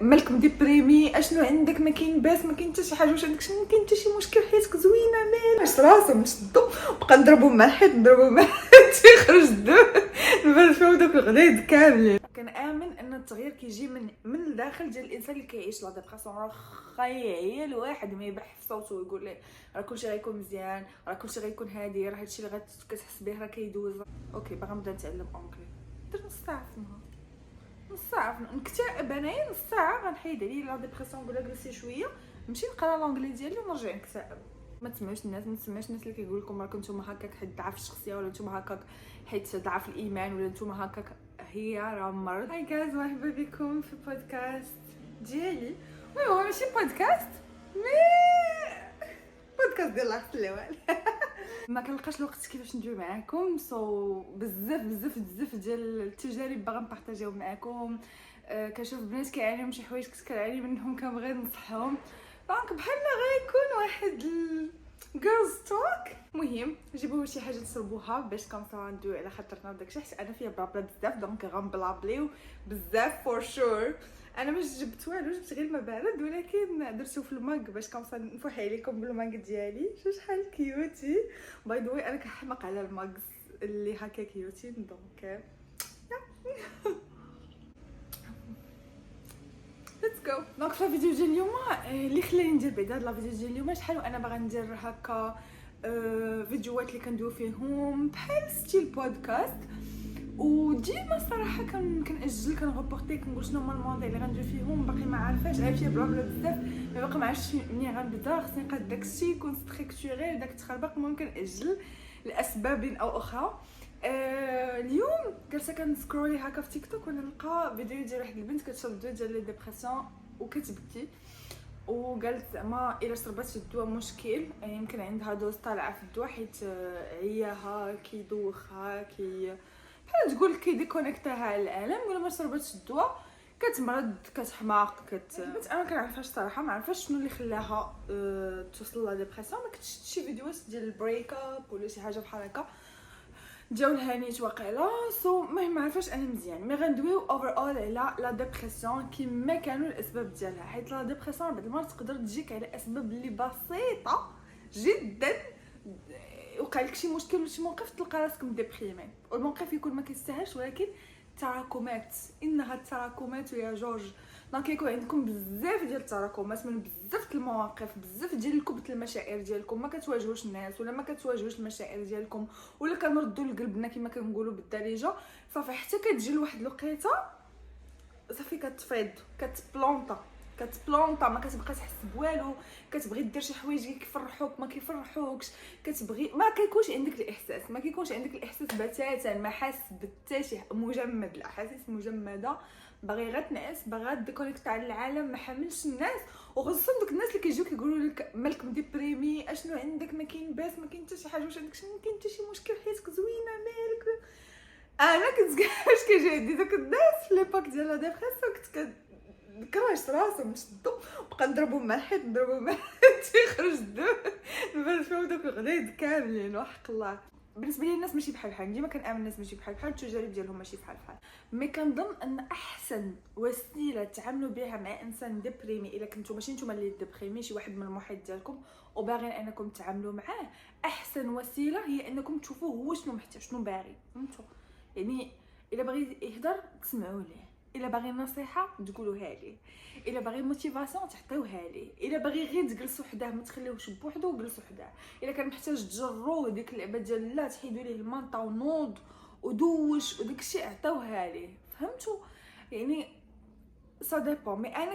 مالك مديبريمي؟ اشنو عندك؟ ما كاين باس، ما كاين حتى شي حاجه. واش عندك؟ ما كاين حتى شي مشكل؟ حياتك زوينه مالك؟ راسو نشدو بقى نضربو مع الحيط، نضربو مع تيخرج الدم نبرشو دوك الغدايد كاملين. كنامن ان التغيير كيجي من الداخل ديال الانسان اللي كيعيش لا ديبرسيون. راه هي الواحد ما يبح في صوته ويقول ليه راه كلشي غيكون مزيان، راه كلشي غيكون هادي، راه هادشي اللي كتحس به راه كيدوز. اوكي باغا نبدا نتعلم اونكلي، درت نص ساعه في النهار، نص ساعه نكتئب انايا، نص ساعه غنحيد عليا لا ديبرسيون، نقول لها جلسي شويه نمشي نقرا لونجلي ديالي ونرجع نكتئب. ما تسمعوش الناس، ما تسمعوش الناس اللي كيقول لكم راكم نتوما هكاك حيت ضعف الشخصيه، ولا نتوما هكاك حيت ضعف الايمان، ولا نتوما هكاك. هي راه مرض. هاي جايز، مرحبا بكم في بودكاست ديالي. هو ماشي بودكاست، بودكاست ديال لاخت الاول. ما كنلقاش الوقت كيفاش ندوي معاكم، بزاف ديال التجارب باغا نبارطاجيو معاكم. كنشوف بنات كيعانيو من شي حوايج كنت كنعاني منهم، كنبغي ننصحهم. دونك بحال غيكون واحد جيرلز توك. المهم جيبوا شي حاجه تشربوها باش كنصا ندوي على خاطرنا وداكشي، حيت انا فيها بلا بزاف، دونك غنبلابليو بزاف فور شور. انا ما جبت والو، جبت غير الماء بارد، ولكن درتو في الماك باش كنصا نفوح عليكم بالماك ديالي. شحال كيوتي باي ذا واي. انا كنحماق على الماكس اللي هكا كيوتين، دونك ليتس جو. دونك في الفيديو ديال اليوم اللي خلاني ندير بعدا هاد الفيديو ديال اليوم، شحال وانا باغا ندير هكا فيديوهات اللي كندوي فيهم بحال ستيل بودكاست. وديما صراحه كنأجل كنغوبورتي، كنقول شنو هما المواضيع اللي غندوي فيهم، باقي ما عارفاش، عارفه بلا بزاف، ما باقي ما عرفتش منين غنبدا. خصني نقاد داكشي يكون ستركتوري، داك التخربيق ممكن اجل لاسباب او اخرى. اليوم جالسه كنسكرولي هكا في تيك توك، ونلقى فيديو ديال واحد البنت كتشرب الدواء ديال لي ديبرسيون وكتبكي، وقالت زعما الا شربات الدواء مشكل، يعني يمكن عندها دوز طالعه في الدواء حيت عياها كيدوخها بحال تقول كيديكونيكتاها على العالم. ولا ما شربتش الدواء كتمرض، كتحماق، بس انا كنعرفهاش صراحه، ما عرفاش شنو اللي خلاها توصل لا ديبرسيون. ما كنتش شي فيديوهات ديال البريك اب ولا شي حاجه بحال هكا ديال الهانيت واقيلا. ما عرفاش انا مزيان. مي غندويو اوفر اول على لا ديبرسيون كيما كانوا الاسباب ديالها، حيت لا ديبرسيون بعض المرات تقدر تجيك على اسباب اللي بسيطه جدا. وقع لك شي مشكل ولا شي موقف تلقى راسك مدبريمين، والموقف يكون ما كيستاهلش، ولكن تراكمات، انها التراكمات يا جورج. دونك يكون عندكم بزاف ديال التراكمات من بزاف المواقف، بزاف ديال الكبت المشاعر ديالكم، ما كتواجهوش الناس ولا ما كتواجهوش المشاعر ديالكم، ولا كنردوا لقلبنا كما كنقولوا بالدارجه. صافي حتى كتجي لواحد الوقيته صافي كتفيض، كتبلونطا، ما كتبقى تحس بوالو، كتبغي دير شي حوايج كيفرحوك ما كيفرحوكش، كتبغي ما كيكونش عندك الاحساس، ما كيكونش عندك الاحساس بتاتا، ما حاس بتا شي مجمد، الاحاسيس مجمده، باغي غير تنعس، باغا ديكونيكت على العالم، ما حاملش الناس. وخصوصا دوك الناس اللي كيجيو كيقولوا لك مالك مديبريمي؟ اشنو عندك؟ ما كاين باس، ما كاين حتى شي حاجه. واش عندك؟ ما كاين حتى شي مشكل؟ حياتك زوينه مالك؟ انا كنت كاش كيجي عندي داك الناس في ليبوك ديال لا ديبرسيون، كنت كراش راسو نشدو بقى نضربو مع الحيط، نضربو مع تيخرج الدم نبرشو دوك الغدايد كاملين. وحق الله بالنسبه لي الناس ماشي بحال ديما كنامن الناس ماشي بحال التجارب ديالهم ماشي بحال مي كنظن ان احسن وسيله تعاملوا بها مع انسان ديبريمي، الا كنتو ماشي نتوما اللي ديبريمي، شي واحد من المحيط ديالكم وباغيين انكم تعاملوا معاه، احسن وسيله هي انكم تشوفوه هو شنو محتاج، شنو باغي. فهمتوا؟ يعني الا باغي يهضر تسمعوا ليه، الا باغي نصيحه تقولوها ليه، الا باغي موتيفاسيون تعطيوها ليه، الا باغي غير تجلسوا حداه ما تخليوهش بوحدو جلسوا حداه، الا كان محتاج تجروه ديك اللعبه ديال لا تحيدوا ليه المنطه ونوض ودوش وداك الشيء عطاوها ليه. فهمتوا؟ يعني سا ديبون. مي انا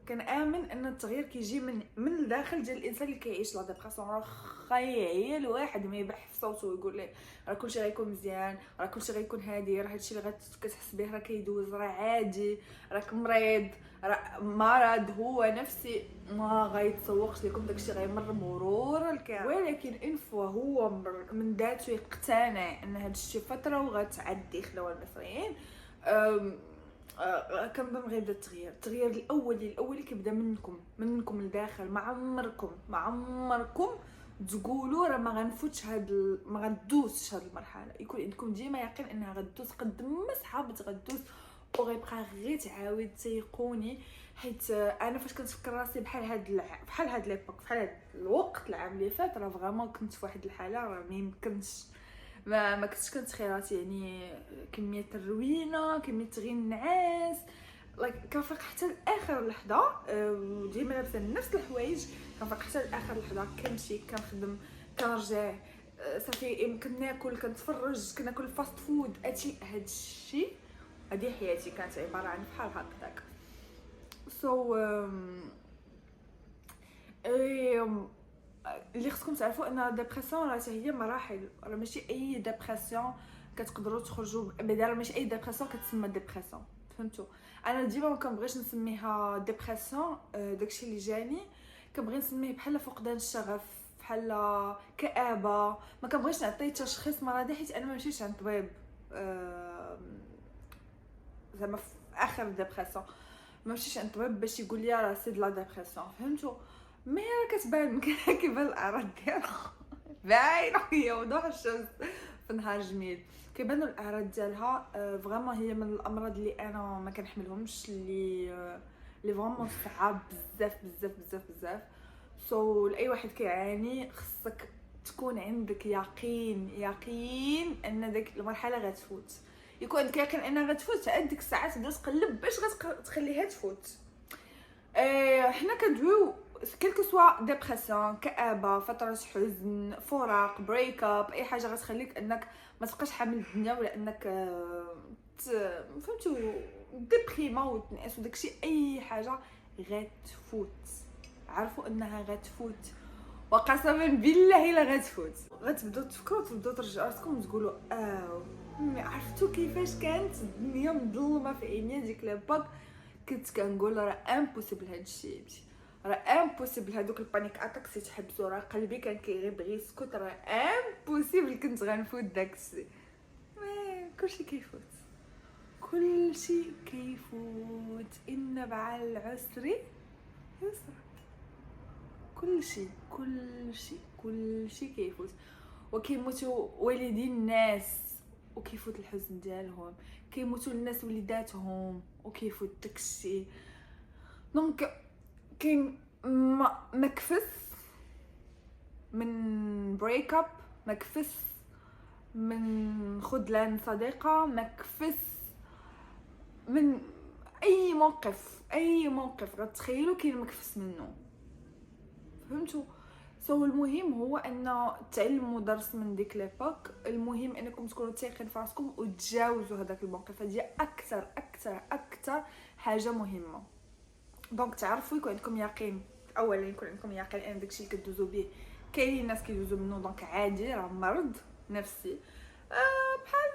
كنامن ان التغيير كيجي من الداخل ديال الانسان اللي كيعيش لا ديبرسيون. راه هي الواحد ما يبح في صوته ويقول ليه راه كلشي غيكون مزيان، راه كلشي غيكون هادي، راه هادشي اللي كتحس به راه كيدوز، راه عادي، راك مريض، راه مرض هو نفسي، ما غيتسوقش لكم داكشي، غيمر مرور الكرام. ولكن ان فوا هو من ذاته يقتنع ان هادشي فتره وغتعدي. خلاو المصريين كنظن غيبدا التغيير الاولي اللي كيبدا منكم لداخل. ما عمركم تقولوا راه ما غنفوتش ما غندوزش هاد المرحله. يكون عندكم ديما يقين انها غدوز، قد ما صحابت غدوز وغيبقى غير تعاود تيقوني. حيت انا فاش كنتفكر راسي بحال هاد ليبوك، بحال هاد الوقت العام اللي فات، راه فريمون كنت في واحد الحاله راه ما يمكنش، ما كنتش كنتخيل راسي يعني كميه الروينه، كميه تغيير النعاس، كنفيق حتى لاخر لحظه، وديما لابسه نفس الحوايج، كنفيق حتى لاخر لحظه، كنمشي كنخدم كنرجع، صافي كناكل كنتفرج كناكل فاست فود، هادشي هذه حياتي كانت عباره عن بحال هكاك. سو اللي خصكم تعرفوا ان الديبرسيون راه هي مراحل، راه ماشي اي ديبرسيون كتقدروا تخرجوا بعدا، ماشي اي ديبرسيون كتسمى ديبرسيون، فهمتوا؟ انا ديما ما كنبغيش نسميها ديبرسيون، داكشي اللي جاني كنبغي نسميه بحال فقدان الشغف، بحال كآبه، ما كنبغيش نعطي تشخيص مرضي حيت انا ما مشيتش عند طبيب زعما في اخر ديبرسيون، ما مشيتش عند طبيب باش يقول لي راه سي دلا ديبرسيون، فهمتوا؟ مي راه كتبان كيبان الاعراض ديالها باينه، هي وضوح الشمس في نهار جميل كيبانوا الاعراض ديالها. فريمون هي من الامراض اللي انا ما كنحملهمش، اللي فريمون صعاب بزاف بزاف بزاف بزاف. لاي واحد كيعاني خصك تكون عندك يقين ان ديك المرحله غتفوت، يكون عندك يقين انها غتفوت، عاد ديك الساعات تبدا تقلب باش غتخليها تفوت. حنا كندويو كلكو سوا ديبرسيون، كآبه، فتره حزن، فراق، بريك اب، اي حاجه غتخليك انك ما تبقاش حامل الدنيا، ولا انك فهمتوا ديبريما وتنعس وداكشي، اي حاجه غتفوت، عرفوا انها غتفوت، وقسما بالله الا غتفوت. غتبداو تفكروا، تبداو ترجعوا راسكم وتقولوا عرفتوا كيفاش كانت الدنيا مظلمه في عينيا ديك ليبوك، كنت كنقول راه امبوسيبل هادشي يمشي، راه امبوسيبل هادوك البانيك اتاكس يتحبسوا، راه قلبي كان كيبغي يسكت، راه امبوسيبل كنت غنفوت داكشي. كلشي كيفوت، كلشي كيفوت، ان مع العسر يسرا، كلشي كيفوت، وكيموتوا والدين الناس وكيفوت الحزن ديالهم، كيموتوا الناس وليداتهم وكيفوت داكشي. دونك كاين مكفس من بريك اب، مكفس من خذلان صديقه، مكفس من اي موقف غتخيلوا كاين مكفس منه، فهمتوا؟ المهم هو ان تعلموا درس من ديك ليبوك، المهم انكم تكونوا تايقين في راسكم وتجاوزوا هذاك الموقف، هذه اكثر حاجه مهمه. دونك تعرفوا يكون عندكم يقين، اولا يكون عندكم يقين ان داكشي اللي كدوزو به كاينين الناس كيدوزو منه، دونك عادي، راه مرض نفسي، بحال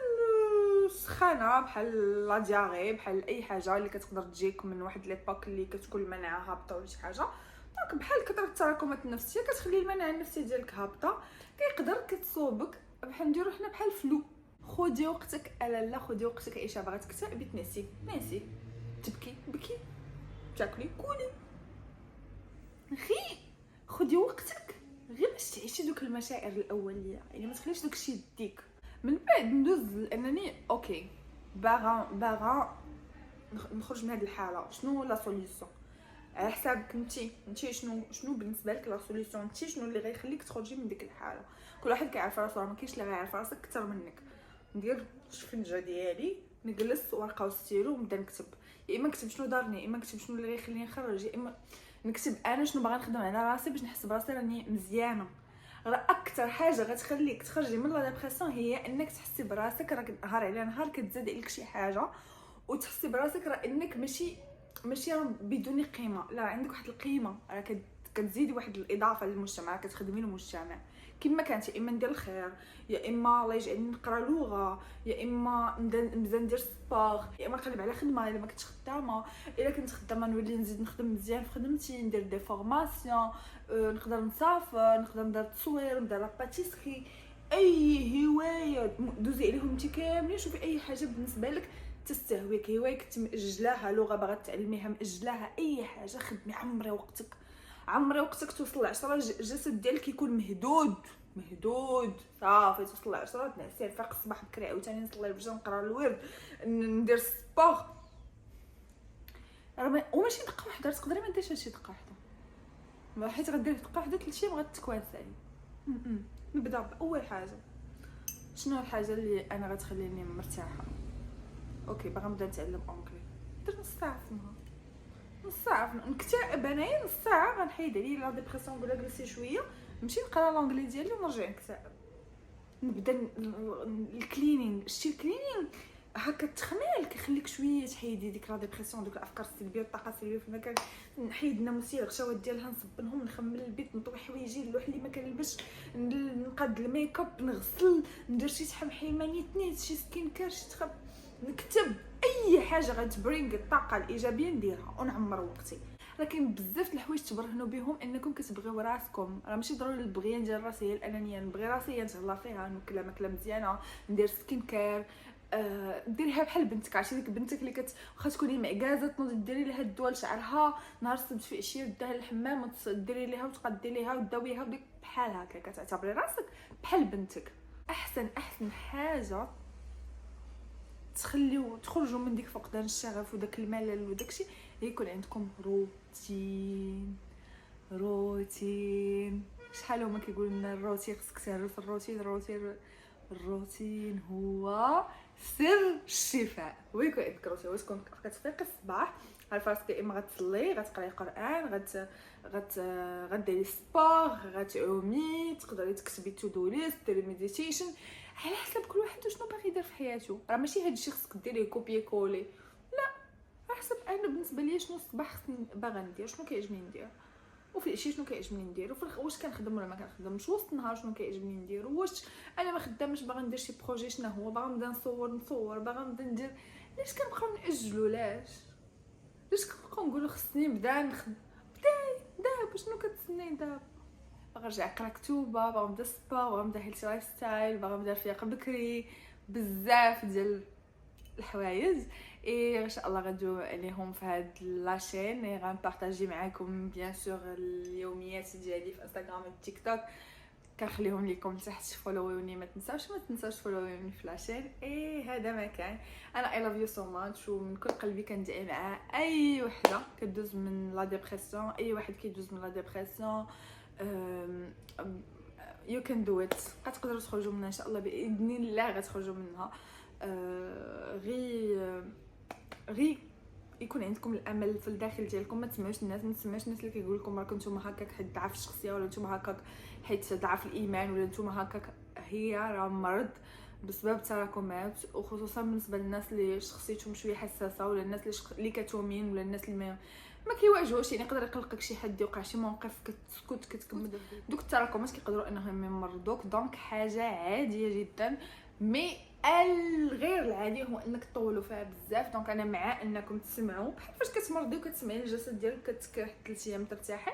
السخانه، بحال لا دياري، بحال اي حاجه اللي كتقدر تجيك من واحد ليبوك اللي كتكون المناعه هابطه ولا شي حاجه. دونك بحال كثره التراكمات النفسيه كتخلي المناعه النفسيه ديالك هابطه، كيقدر كتصوبك بحال نديرو حنا بحال فلو. خدي وقتك، لا خدي وقتك، عيشه باغا تكتئبي تنسي، تبكي بكي، تاكلي كولي، غير خدي وقتك غير باش تعيشي دوك المشاعر الاوليه، يعني ما تخليش داكشي يديك. من بعد ندوز لانني اوكي باغا نخرج من هذه الحاله، شنو لا سوليوشن على حسابك انت شنو بالنسبه لك لا سوليوشن، انت شنو اللي غيخليك تخرجي من ديك الحاله. كل واحد كيعرف راسو، راه ما كاينش اللي غيعرف راسك اكثر منك. ندير الشفنجه ديالي، نجلس ورقه وستيلو ونبدا نكتب، يا اما نكتب شنو دارني، يا اما نكتب شنو اللي غيخليني نخرج، يا اما نكتب انا شنو باغا نخدم على راسي باش نحس براسي راني مزيانه. راه اكثر حاجه غتخليك تخرجي من لا ديبرسيون هي انك تحسي براسك راك نهار على نهار كتزاد عليك شي حاجه، وتحسي براسك راه انك ماشي بدون قيمه، لا عندك واحد القيمه، راه كتزيدي واحد الاضافه للمجتمع، كتخدمي للمجتمع كما كانت، يا اما ندير الخير، يا اما الله يجعلني نقرا لغه، يا اما نبدا ندير سبور، يا اما نقلب على خدمه الا ما كنتش خدامه، الا كنت خدامه نولي نزيد نخدم مزيان في خدمتي، ندير دي فورماسيون، نقدر نسافر، نقدر ندير التصوير، ندير لاباتيسري، اي هوايه دوزي عليهم انت كاملين. شوفي اي حاجه بالنسبه لك تستهويك، هوايه كنت مأجلاها، لغه باغا تعلميها مأجلاها، اي حاجه خدمي، عمري وقتك توصل ل 10 الجسد ديالك يكون مهدود صافي، توصل ل 10 تنعسي، نفيق الصباح بكري عاوتاني نصلي الفجر، نقرا الورد، ندير سبور، وماشي دقه واحده، تقدري ما ديرش هادشي دقه واحده، حيت غدير دقه واحده 3 ايام غتكوانساي. نبدا باول حاجه. شنو الحاجه اللي انا غتخليني مرتاحه؟ اوكي، باغا نبدا نتعلم اونغلي، درت نص ساعه في النهار، نص ساعه نكتئب انايا، نص ساعه غنحيد عليا لا ديبرسيون، نقول لها جلسي شويه نمشي نقرا لونغلي ديالي ونرجع نكتئب. نبدا الكلينينغ، شتي الكلينينغ هكا التخميل كيخليك شويه تحيدي ديك لا ديبرسيون، دوك الافكار السلبيه والطاقه السلبيه في المكان. نحيد الناموسيه الغشاوات ديالها، نصبنهم، نخمل البيت، نطوي حوايجي، نلوح اللي ما كنلبسش، نقاد الميك اب، نغسل، ندير شي تحمحيمه نيت شي سكين كير، شي نكتب اي حاجه غتبرينغ الطاقه الايجابيه نديرها ونعمر وقتي. لكن بزاف الحوايج تبرهنوا بهم انكم كتبغيو راسكم، راه ماشي ضروري البغيه ديال راسي هي الانانيه، نبغي راسي نتهلا فيها، ناكل ماكله مزيانه، ندير سكين كير، ديريها بحال بنتك. عرفتي ديك بنتك اللي واخا تكوني معكازه تنوضي ديري لها الدواء لشعرها نهار السبت في عشيه، ديها للحمام وتديري ليها وتقدي ليها وداويها، وديك بحال هكا كتعتبري راسك بحال بنتك. احسن حاجه تخليو تخرجوا من ديك فقدان الشغف وداك الملل وداكشي، يكون عندكم روتين. شحال هما كيقولوا لنا الروتين، خصك تعرف الروتين هو سر الشفاء. ويكون عندك روتين، واش كتفيقي الصباح عارفه راسك يا اما غتصلي، غتقراي قران، غديري سبور، غتعومي، تقدري تكتبي تو دو ليست، ديري ميديتيشن، على حسب كل واحد وشنو باغي يدير في حياته. راه ماشي هادشي خصك ديريه كوبي كولي، لا، على حسب انا بالنسبه ليا شنو الصباح خصني باغا ندير، شنو كيعجبني ندير، وفي العشيه شنو كيعجبني ندير، واش كنخدم ولا ما كنخدمش، وسط النهار شنو كيعجبني ندير، واش انا ما خدامش باغا ندير شي بروجي شنو هو، باغا نبدا نصور، باغا نبدا ندير. علاش كنبقاو ناجلوا؟ علاش كنبقاو نقولوا خصني نبدا نخدم؟ دابا شنو كتسناي دابا؟ باغا نرجع نقرا كتوبه، باغا نبدا سبا، باغا نبدا هيلثي لايف ستايل، باغا نبدا فيق بكري، بزاف ديال الحوايج. ان شاء الله غندوي عليهم في هاد لاشين، غنبارطاجي معاكم بيان سور اليوميات ديالي في انستغرام والتيك توك، كنخليهم لكم تحت. فولووني، ما تنساوش فولووني في لاشين. هذا ما كان. انا اي لاف يو سو ماتش، ومن كل قلبي كندعي مع اي وحده كدوز من لا ديبرسيون، اي واحد كيدوز من لا ديبرسيون. يو كان دو ات، غتقدروا تخرجوا منها ان شاء الله باذن الله، غتخرجوا منها. غير يكون عندكم الامل في الداخل ديالكم، ما تسمعوش الناس اللي كيقول لكم راه كنتم هكاك حيت ضعف الشخصيه، ولا نتوما هكاك حيت ضعف الايمان، ولا نتوما هكاك. هي راه مرض بسبب تراكمات، وخصوصا بالنسبه للناس اللي شخصيتهم شويه حساسه، ولا الناس اللي كتومين، ولا الناس اللي ما كيواجهوش. يعني يقدر يقلقك شي حد، يوقع شي موقف كتسكت كتكمل. دوك التراكمات كيقدروا انهم يمرضوك، دونك حاجه عاديه جدا. مي الغير العادي هو انك تطولوا فيها بزاف. دونك انا مع انكم تسمعوا بحال فاش كتمرضي وكتسمعي الجسد ديالك كترتاح 3 ايام ترتاحي،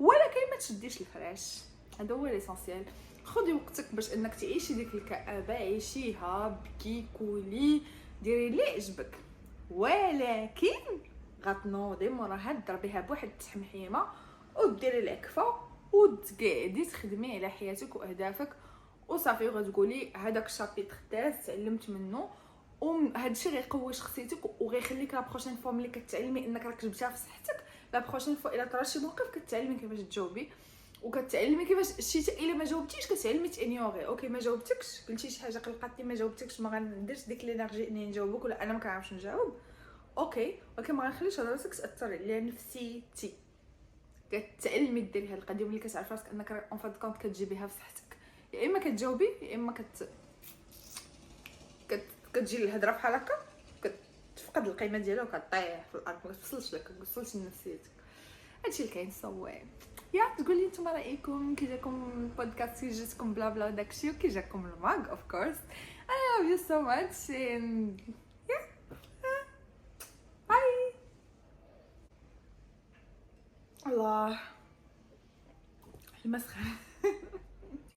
ولكن ما تشديش الفراش. هذا هو ليسونسيال. خذي وقتك باش انك تعيشي ديك الكآبه، عيشيها، بكي، كولي، ديري اللي عجبك، ولكن غتنوضي موراها تضربيها بواحد التحمحيمه وديري العكفه وتقعدي تخدمي على حياتك واهدافك وصافي. وغتقولي هذاك الشابيتر داز تعلمت منه، وهذا الشيء غيقوي شخصيتك وغيخليك لا بروشين فوا ملي كتعلمي انك راك جبتها في صحتك، لا بروشين فوا الا طرا شي موقف كتعلمي كيفاش تجاوبي، وكتعلمي كيفاش شي الا ما جاوبتيش كتعلمي تانيوري. اوكي ما جاوبتكش، قلتي شي حاجه قلقاتني ما جاوبتكش، ما غنديرش ديك لينيرجي اني نجاوبك، ولا انا ما كنعرفش نجاوب. اوكي ولكن ما غنخليش راسك تاثر على نفسيتي. كتعلمي ديري هاد القضيه ملي كتعرف راسك انك اون فاد كونط كتجيبيها في صحتك، يا اما كتجاوبي يا اما كتجي الهضره بحال هكا كتفقد القيمه ديالها وكطيح في الارض، ما كتوصلش لك، ما كتوصلش لنفسيتك. هادشي اللي كاين. صواب يا تقول لي نتوما رايكم، كي جاكم البودكاست، كي جاتكم بلا بلا وداكشي، وكي جاكم الماغ اوف كورس. I love you so much and yeah bye. الله المسخره.